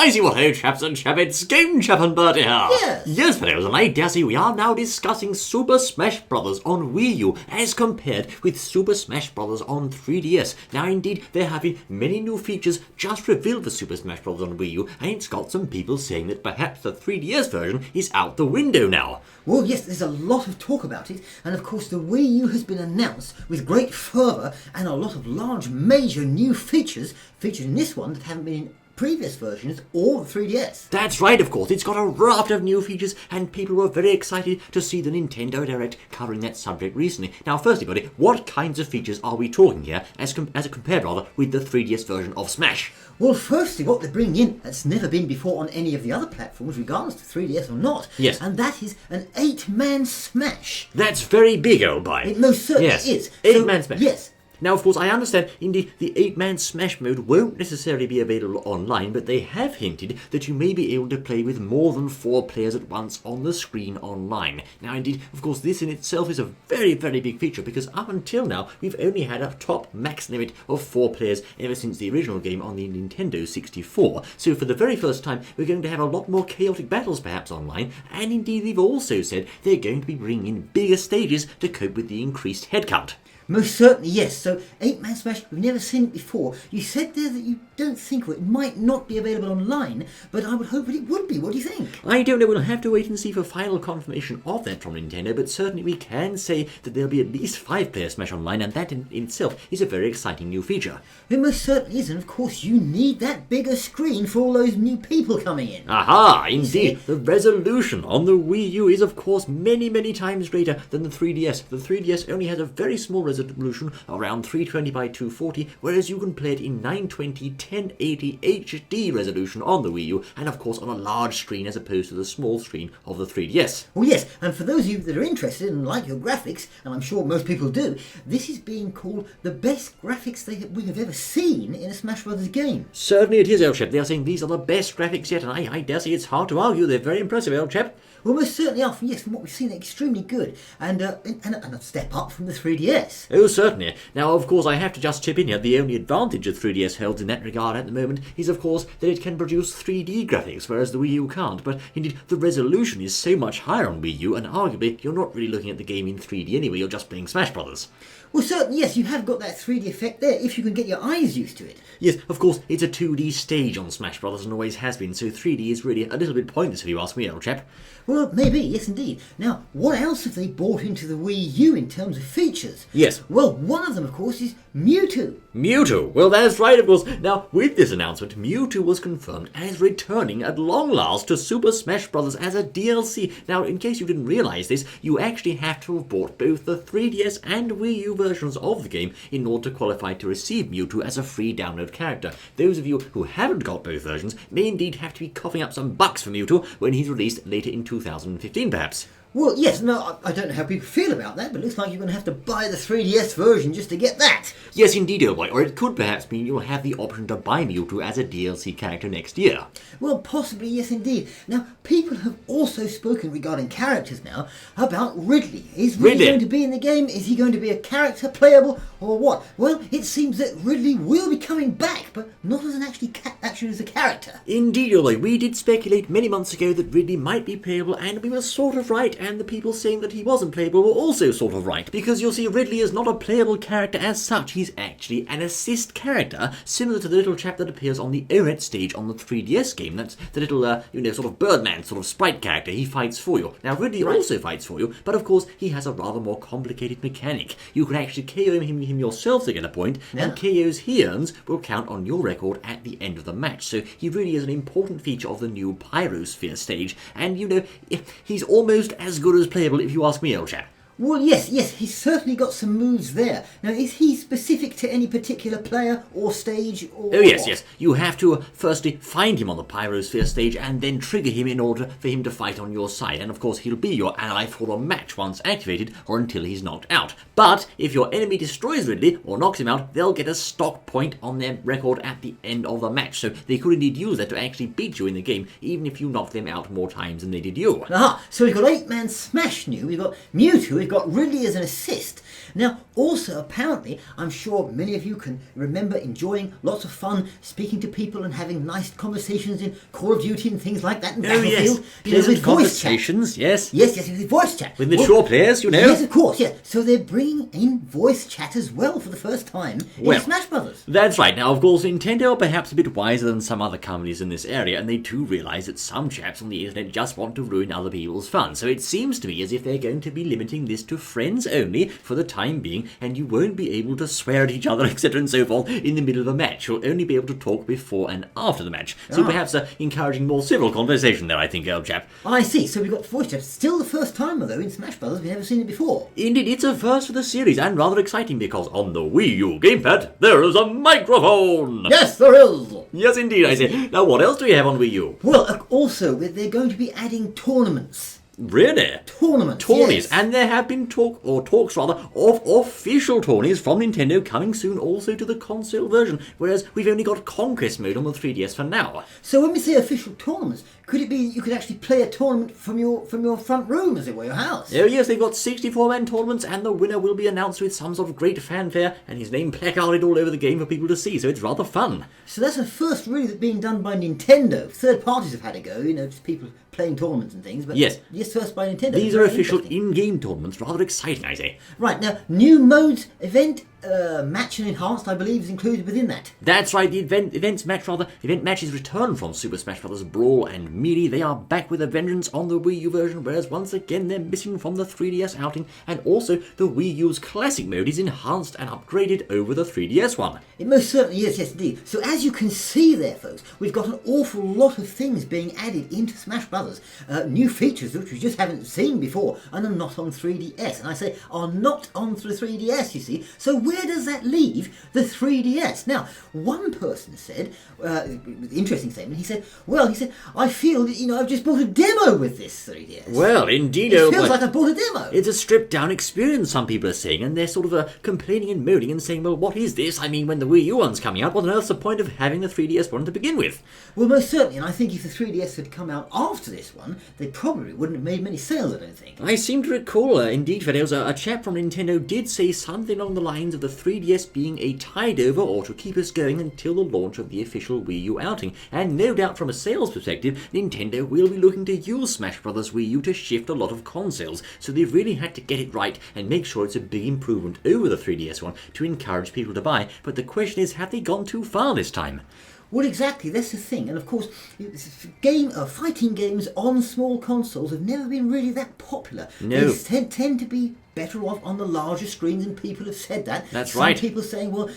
I see what ho, chaps and chappets, Game Chap and Bertie here. Yes. Yes, fellows, and I dare say we are now discussing Super Smash Bros. On Wii U as compared with Super Smash Bros. On 3DS. Now, indeed, there have been many new features just revealed for Super Smash Bros. On Wii U, and it's got some people saying that perhaps the 3DS version is out the window now. Well, yes, there's a lot of talk about it, and of course the Wii U has been announced with great fervour and a lot of large, major new features featured in this one that haven't been in previous versions or the 3DS. That's right, of course. It's got a raft of new features, and people were very excited to see the Nintendo Direct covering that subject recently. Now, firstly, buddy, what kinds of features are we talking here as compared with the 3DS version of Smash? Well, firstly, what they're bringing in that's never been before on any of the other platforms, regardless of 3DS or not. Yes. And that is an 8-man Smash. That's very big, old boy. It most certainly yes. is. 8-man Smash. Yes. Now, of course, I understand, indeed, the 8-man Smash mode won't necessarily be available online, but they have hinted that you may be able to play with more than 4 players at once on the screen online. Now, indeed, of course, this in itself is a very, very big feature, because up until now, we've only had a top max limit of 4 players ever since the original game on the Nintendo 64. So, for the very first time, we're going to have a lot more chaotic battles, perhaps, online, and indeed, they've also said they're going to be bringing in bigger stages to cope with the increased head count. Most certainly, yes. So, 8-man Smash, we've never seen it before. You said there that you don't think it might not be available online, but I would hope that it would be. What do you think? I don't know. We'll have to wait and see for final confirmation of that from Nintendo, but certainly we can say that there'll be at least 5-player Smash Online, and that in itself is a very exciting new feature. It most certainly is, and of course you need that bigger screen for all those new people coming in. Aha! Indeed, the resolution on the Wii U is of course many, many times greater than the 3DS. The 3DS only has a very small resolution, around 320 by 240, whereas you can play it in 920 1080 HD resolution on the Wii U, and of course on a large screen as opposed to the small screen of the 3DS. Well, yes, and for those of you that are interested and like your graphics, and I'm sure most people do, this is being called the best graphics we have ever seen in a Smash Bros. Game. Certainly it is, old chap. They are saying these are the best graphics yet, and I dare say it's hard to argue. They're very impressive, old chap. Well, most certainly are. Yes, from what we've seen, they're extremely good, and a step up from the 3DS. Oh, certainly. Now, of course, I have to just chip in here. The only advantage that 3DS holds in that regard at the moment is, of course, that it can produce 3D graphics, whereas the Wii U can't. But indeed, the resolution is so much higher on Wii U, and arguably, you're not really looking at the game in 3D anyway. You're just playing Smash Brothers. Well, certainly, yes, you have got that 3D effect there, if you can get your eyes used to it. Yes, of course, it's a 2D stage on Smash Brothers and always has been, so 3D is really a little bit pointless if you ask me, old chap. Well, maybe, yes indeed. Now, what else have they brought into the Wii U in terms of features? Yes. Well, one of them, of course, is Mewtwo. Mewtwo! Well, that's right, of course. Now, with this announcement, Mewtwo was confirmed as returning at long last to Super Smash Bros. As a DLC. Now, in case you didn't realise this, you actually have to have bought both the 3DS and Wii U versions of the game in order to qualify to receive Mewtwo as a free download character. Those of you who haven't got both versions may indeed have to be coughing up some bucks for Mewtwo when he's released later in 2015, perhaps. Well, yes, no, I don't know how people feel about that, but it looks like you're going to have to buy the 3DS version just to get that. Yes, indeed, old boy. Or it could perhaps mean you'll have the option to buy Mewtwo as a DLC character next year. Well, possibly, yes, indeed. Now, people have also spoken regarding characters now about Ridley. Is Ridley going to be in the game? Is he going to be a character playable, or what? Well, it seems that Ridley will be coming back, but not as an actually as a character. Indeed, old boy. We did speculate many months ago that Ridley might be playable, and we were sort of right. And the people saying that he wasn't playable were also sort of right, because you'll see Ridley is not a playable character as such. He's actually an assist character, similar to the little chap that appears on the ORET stage on the 3DS game. That's the little, sort of Birdman sort of sprite character. He fights for you. Now, Ridley also fights for you, but of course, he has a rather more complicated mechanic. You can actually KO him yourself to get a point, and KOs he earns will count on your record at the end of the match. So he really is an important feature of the new Pyrosphere stage, and he's almost as good as playable if you ask me, old chap. Well, yes, he's certainly got some moves there. Now, is he specific to any particular player or stage? Or oh, yes. You have to firstly find him on the Pyrosphere stage and then trigger him in order for him to fight on your side. And of course, he'll be your ally for the match once activated or until he's knocked out. But if your enemy destroys Ridley or knocks him out, they'll get a stock point on their record at the end of the match. So they could indeed use that to actually beat you in the game, even if you knock them out more times than they did you. Aha, so we've got 8-man Smash new, we've got Mewtwo, we've got Ridley as an assist. Now, also, apparently, I'm sure many of you can remember enjoying lots of fun, speaking to people and having nice conversations in Call of Duty and things like that in Battlefield. Pleasant conversations, yes. Yes, with voice chat. With mature players, you know. Yes, of course, yes. So they're bringing in voice chat as well for the first time in Smash Brothers. That's right. Now, of course, Nintendo are perhaps a bit wiser than some other companies in this area, and they do realise that some chaps on the internet just want to ruin other people's fun. So it seems to me as if they're going to be limiting this to friends only for the time being, and you won't be able to swear at each other, etc. and so forth in the middle of a match. You'll only be able to talk before and after the match. So perhaps encouraging more civil conversation there, I think, old chap. I see. So we've got voice chat. Still the first time, though, in Smash Brothers. We've never seen it before. Indeed, it's a first for the series, and rather exciting because on the Wii U gamepad, there is a microphone! Yes, there is! Yes, indeed, I say. Now, what else do we have on Wii U? Well, also, they're going to be adding tournaments. Really? Tournaments, tourneys, yes. And there have been talks of official tourneys from Nintendo coming soon also to the console version, whereas we've only got Conquest mode on the 3DS for now. So when we say official tournaments, could it be you could actually play a tournament from your front room, as it were, your house? Oh yes, they've got 64-man tournaments, and the winner will be announced with some sort of great fanfare, and his name placarded all over the game for people to see, so it's rather fun. So that's a first really that's being done by Nintendo. Third parties have had a go, just people playing tournaments and things, but yes, first by Nintendo. These are official in-game tournaments, rather exciting, I say. Right, now, new modes, event, match and enhanced, I believe, is included within that. That's right, the event matches return from Super Smash Bros. Brawl and Melee. They are back with a vengeance on the Wii U version, whereas once again they're missing from the 3DS outing, and also the Wii U's classic mode is enhanced and upgraded over the 3DS one. It most certainly is, yes indeed. So as you can see there, folks, we've got an awful lot of things being added into Smash Brothers. New features which we just haven't seen before and are not on 3DS. And I say are not on the 3DS, you see. So where does that leave the 3DS? Now, one person said, interesting statement, he said, I feel that, I've just bought a demo with this 3DS. Well, indeed. It feels like I bought a demo. It's a stripped down experience, some people are saying, and they're sort of complaining and moaning and saying, well, what is this? I mean, when the Wii U one's coming out, what on earth's the point of having the 3DS one to begin with? Well, most certainly, and I think if the 3DS had come out after this one, they probably wouldn't have made many sales, I don't think. I seem to recall, indeed, Fidelis, a chap from Nintendo did say something along the lines of the 3DS being a tide-over or to keep us going until the launch of the official Wii U outing, and no doubt from a sales perspective, Nintendo will be looking to use Smash Bros. Wii U to shift a lot of consoles, so they've really had to get it right and make sure it's a big improvement over the 3DS one to encourage people to buy, but the question is, have they gone too far this time? Well, exactly, that's the thing. And of course, fighting games on small consoles have never been really that popular. No. They tend to be better off on the larger screens, and people have said that. That's right. Some people saying, well,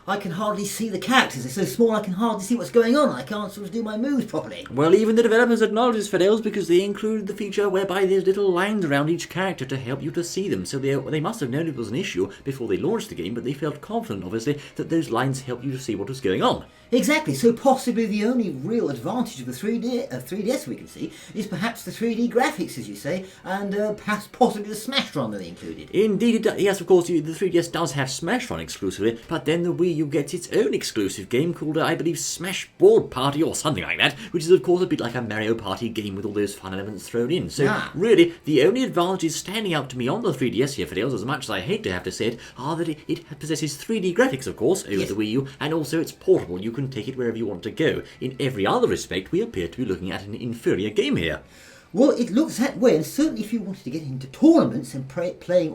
I can hardly see the characters. They're so small I can hardly see what's going on. I can't sort of do my moves properly. Well, even the developers acknowledge this, Fidelis, because they included the feature whereby there's little lines around each character to help you to see them. So they must have known it was an issue before they launched the game, but they felt confident, obviously, that those lines help you to see what was going on. Exactly, so possibly the only real advantage of the 3DS we can see is perhaps the 3D graphics, as you say, and perhaps possibly the Smash Run that they included. Indeed, yes, of course, the 3DS does have Smash Run exclusively, but then the Wii U gets its own exclusive game called, I believe, Smash Board Party or something like that, which is, of course, a bit like a Mario Party game with all those fun elements thrown in. So, really, the only advantages standing out to me on the 3DS here, Fidelis, as much as I hate to have to say it, are that it possesses 3D graphics, of course, over the Wii U, and also it's portable. You can take it wherever you want to go. In every other respect, we appear to be looking at an inferior game here. Well, it looks that way, and certainly if you wanted to get into tournaments and playing,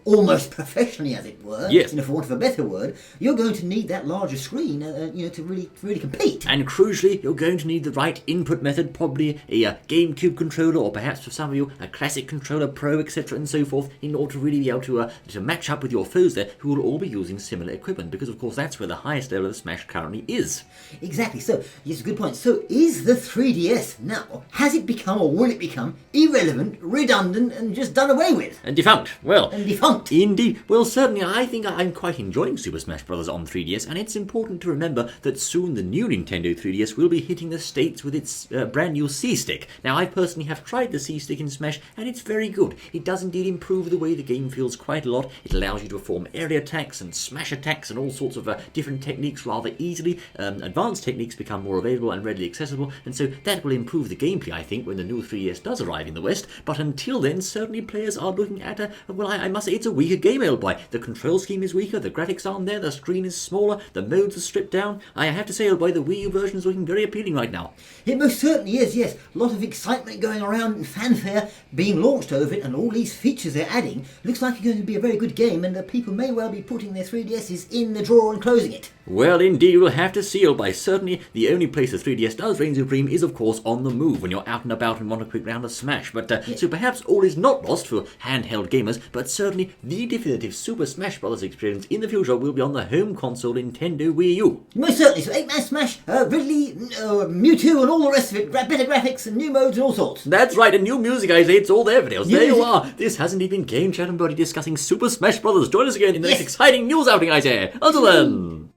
almost professionally, as it were, for want of a better word, you're going to need that larger screen, to really compete. And crucially, you're going to need the right input method, probably a GameCube controller, or perhaps for some of you, a Classic Controller Pro, etc., and so forth, in order to really be able to match up with your foes there, who will all be using similar equipment, because of course that's where the highest level of Smash currently is. Exactly. So, yes, good point. So, is the 3DS now, has it become, or will it become irrelevant, redundant, and just done away with? And defunct. Well, and defunct. Indeed. Well, certainly, I think I'm quite enjoying Super Smash Bros. On 3DS, and it's important to remember that soon the new Nintendo 3DS will be hitting the States with its brand new C-Stick. Now, I personally have tried the C-Stick in Smash, and it's very good. It does indeed improve the way the game feels quite a lot. It allows you to perform area attacks and smash attacks and all sorts of different techniques rather easily. Advanced techniques become more available and readily accessible, and so that will improve the gameplay, I think, when the new 3DS 3DS does arrive in the West, but until then, certainly players are looking at I must say it's a weaker game, old boy. The control scheme is weaker, the graphics aren't there, the screen is smaller, the modes are stripped down. I have to say, old boy, the Wii U version is looking very appealing right now. It most certainly is, yes. A lot of excitement going around and fanfare being launched over it, and all these features they're adding. Looks like it's going to be a very good game, and the people may well be putting their 3DSs in the drawer and closing it. Well, indeed, we'll have to see, old boy. Certainly, the only place the 3DS does reign supreme is, of course, on the move when you're out and about and want a quick round of Smash. But so perhaps all is not lost for handheld gamers, but certainly the definitive Super Smash Bros. Experience in the future will be on the home console Nintendo Wii U. Most certainly. So 8-Man Smash, Ridley, Mewtwo, and all the rest of it. Better graphics and new modes and all sorts. That's right, and new music, I say. It's all there, videos. There you are. This hasn't even been Game Chat and Buddy discussing Super Smash Bros. Join us again in the next exciting news outing, I say. Until then.